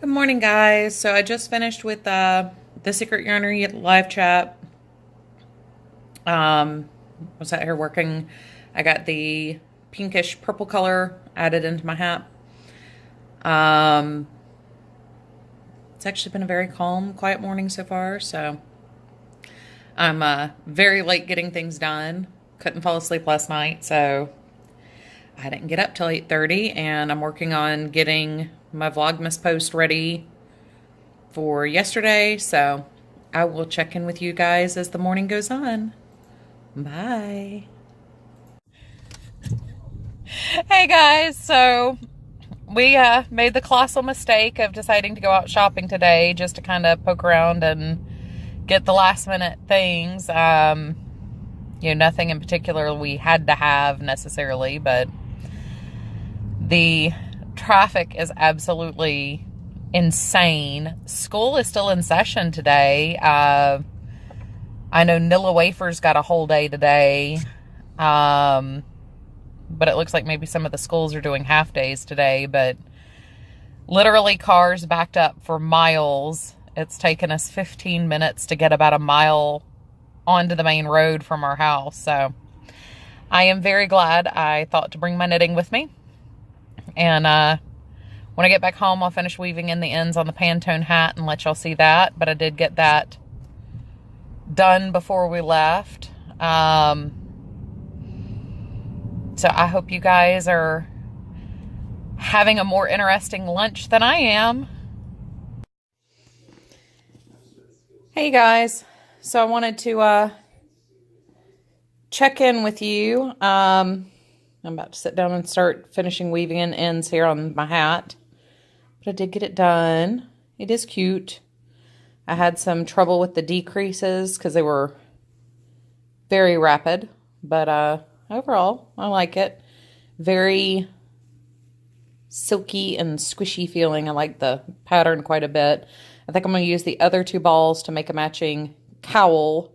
Good morning, guys. So I just finished with the Secret Yarnery live chat. Was out here working. I got the pinkish purple color added into my hat. It's actually been a very calm, quiet morning so far. So I'm very late getting things done. Couldn't fall asleep last night, so I didn't get up till 8:30, and I'm working on getting my Vlogmas post ready for yesterday, so I will check in with you guys as the morning goes on. Bye. Hey guys, so we made the colossal mistake of deciding to go out shopping today just to kind of poke around and get the last minute things. Nothing in particular we had to have necessarily, but the traffic is absolutely insane. School is still in session today. I know Nilla Wafer's got a whole day today. But it looks like maybe some of the schools are doing half days today, but literally cars backed up for miles. It's taken us 15 minutes to get about a mile onto the main road from our house. So I am very glad I thought to bring my knitting with me. And when I get back home, I'll finish weaving in the ends on the Pantone hat and let y'all see that. But I did get that done before we left. So I hope you guys are having a more interesting lunch than I am. Hey guys. So I wanted to check in with you. I'm about to sit down and start finishing weaving in ends here on my hat. But I did get it done. It is cute. I had some trouble with the decreases because they were very rapid. But overall, I like it. Very silky and squishy feeling. I like the pattern quite a bit. I think I'm going to use the other two balls to make a matching cowl.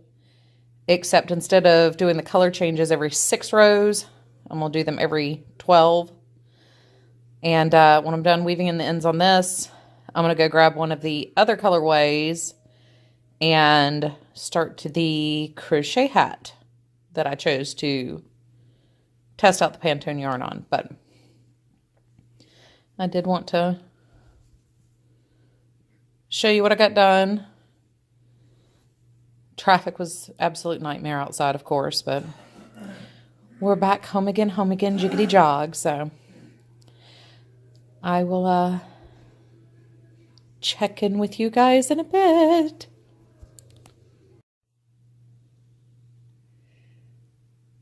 Except instead of doing the color changes every 6 rows, I'm going to do them every 12. And when I'm done weaving in the ends on this, I'm going to go grab one of the other colorways and start to the crochet hat that I chose to test out the Pantone yarn on. But I did want to show you what I got done. Traffic was absolute nightmare outside, of course, but we're back home again, jiggity jog. So I will check in with you guys in a bit.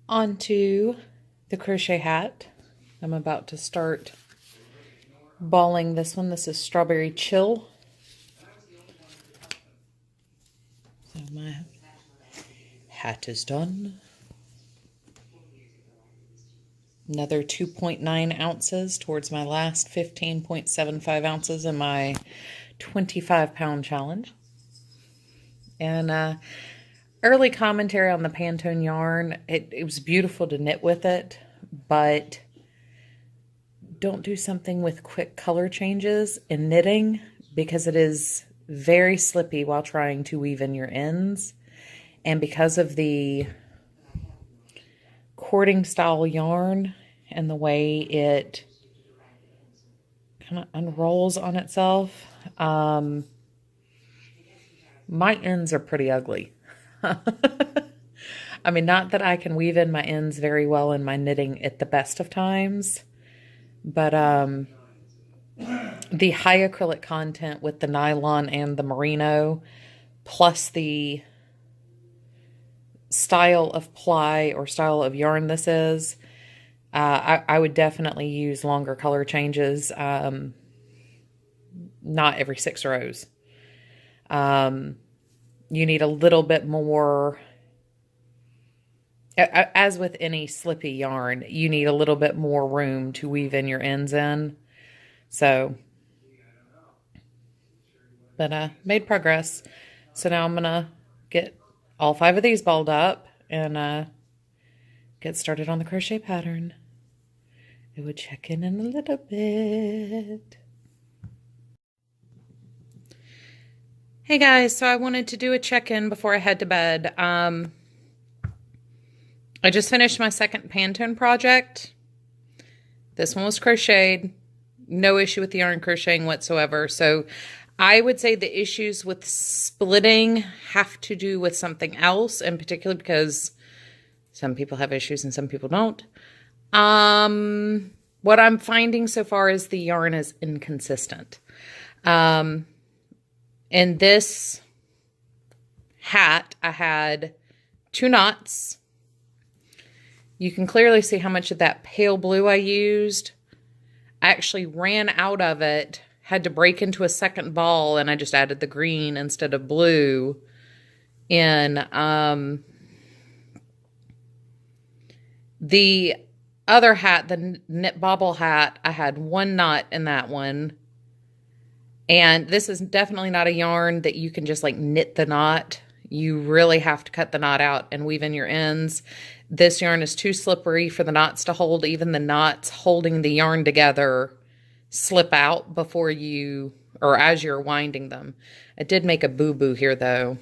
On to the crochet hat. I'm about to start balling this one. This is Strawberry Chill. So my hat is done. Another 2.9 ounces towards my last 15.75 ounces in my 25-pound challenge. And early commentary on the Pantone yarn. It was beautiful to knit with it, but don't do something with quick color changes in knitting because it is very slippy while trying to weave in your ends. And because of the cording style yarn and the way it kind of unrolls on itself, my ends are pretty ugly. I mean, not that I can weave in my ends very well in my knitting at the best of times, but the high acrylic content with the nylon and the merino, plus the style of ply or style of yarn this is, I would definitely use longer color changes, not every 6 rows. You need a little bit more, as with any slippy yarn, you need a little bit more room to weave in your ends in. So, but made progress. So now I'm going to get all 5 of these balled up and get started on the crochet pattern. I will check in a little bit. Hey guys, so I wanted to do a check-in before I head to bed. I just finished my second Pantone project. This one was crocheted. No issue with the yarn crocheting whatsoever. So I would say the issues with splitting have to do with something else, in particular because some people have issues and some people don't. What I'm finding so far is the yarn is inconsistent. In this hat, I had 2 knots. You can clearly see how much of that pale blue I used. I actually ran out of it, had to break into a second ball, and I just added the green instead of blue in. The other hat, the knit bobble hat, I had 1 knot in that one. And this is definitely not a yarn that you can just like knit the knot. You really have to cut the knot out and weave in your ends. This yarn is too slippery for the knots to hold. Even the knots holding the yarn together slip out before you, or as you're winding them. I did make a boo-boo here though,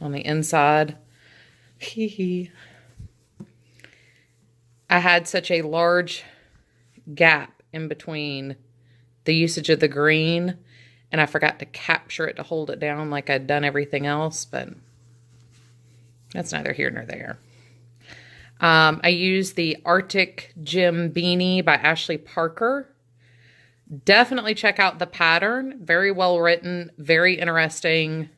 on the inside. I had such a large gap in between the usage of the green, and I forgot to capture it to hold it down like I'd done everything else, but that's neither here nor there. I used the Arctic Gym Beanie by Ashley Parker. Definitely check out the pattern. Very well written, very interesting.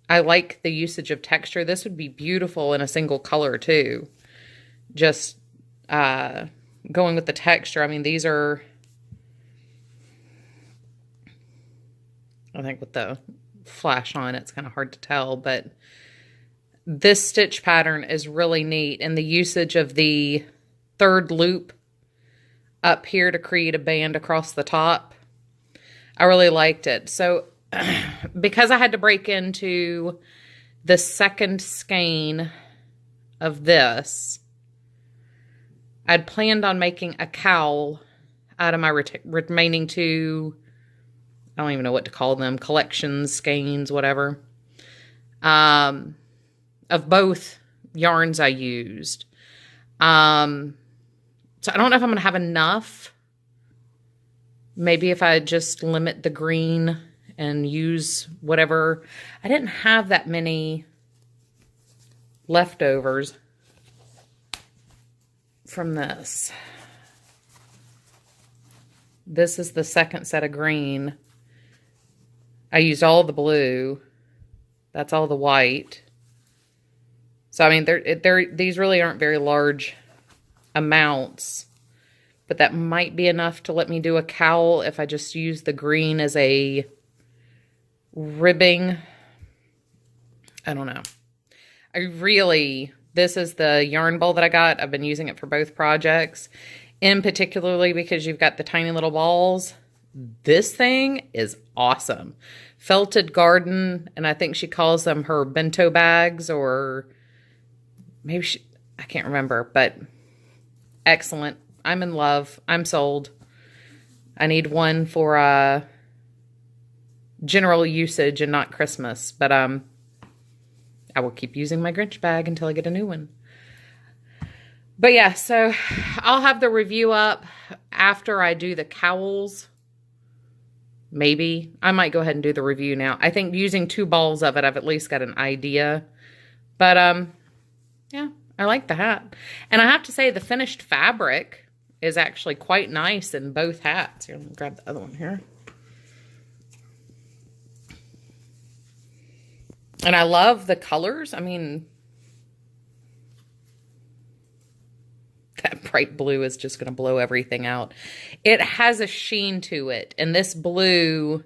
I like the usage of texture. This would be beautiful in a single color too. Just going with the texture. I mean, these are, I think with the flash on, it's kind of hard to tell, but this stitch pattern is really neat. And the usage of the 3rd loop up here to create a band across the top, I really liked it. So because I had to break into the second skein of this, I'd planned on making a cowl out of my remaining 2, I don't even know what to call them, collections, skeins, whatever, of both yarns I used. So I don't know if I'm going to have enough. Maybe if I just limit the green and use whatever. I didn't have that many leftovers from this. This is the second set of green. I used all the blue. That's all the white. So, I mean, these really aren't very large amounts, but that might be enough to let me do a cowl if I just use the green as a ribbing. I don't know. This is the yarn ball that I got. I've been using it for both projects, and particularly because you've got the tiny little balls. This thing is awesome. Felted Garden, and I think she calls them her bento bags, or maybe I can't remember, but excellent. I'm in love. I'm sold. I need one for general usage and not Christmas, but I will keep using my Grinch bag until I get a new one. But yeah, so I'll have the review up after I do the cowls. Maybe. I might go ahead and do the review now. I think using 2 balls of it, I've at least got an idea. But, yeah, I like the hat. And I have to say, the finished fabric is actually quite nice in both hats. Here, let me grab the other one here. And I love the colors. I mean, that bright blue is just going to blow everything out. It has a sheen to it. And this blue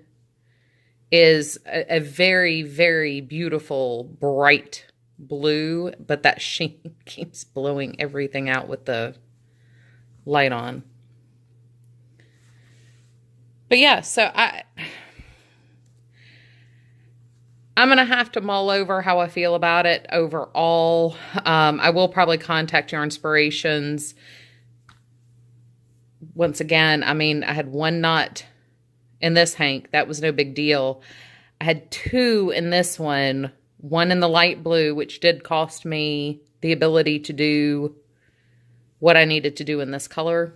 is a very, very beautiful, bright blue. But that sheen keeps blowing everything out with the light on. But yeah, so I'm going to have to mull over how I feel about it overall. I will probably contact Yarn Inspirations. Once again, I mean, I had 1 knot in this hank. That was no big deal. I had 2 in this one in the light blue, which did cost me the ability to do what I needed to do in this color.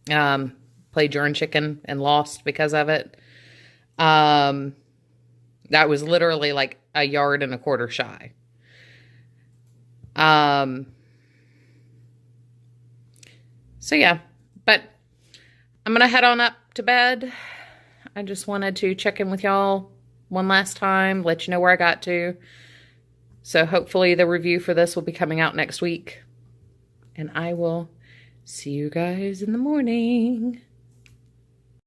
Played Jurn Chicken and lost because of it. That was literally like a yard and a quarter shy. So yeah, but I'm going to head on up to bed. I just wanted to check in with y'all one last time, let you know where I got to. So hopefully the review for this will be coming out next week. And I will see you guys in the morning.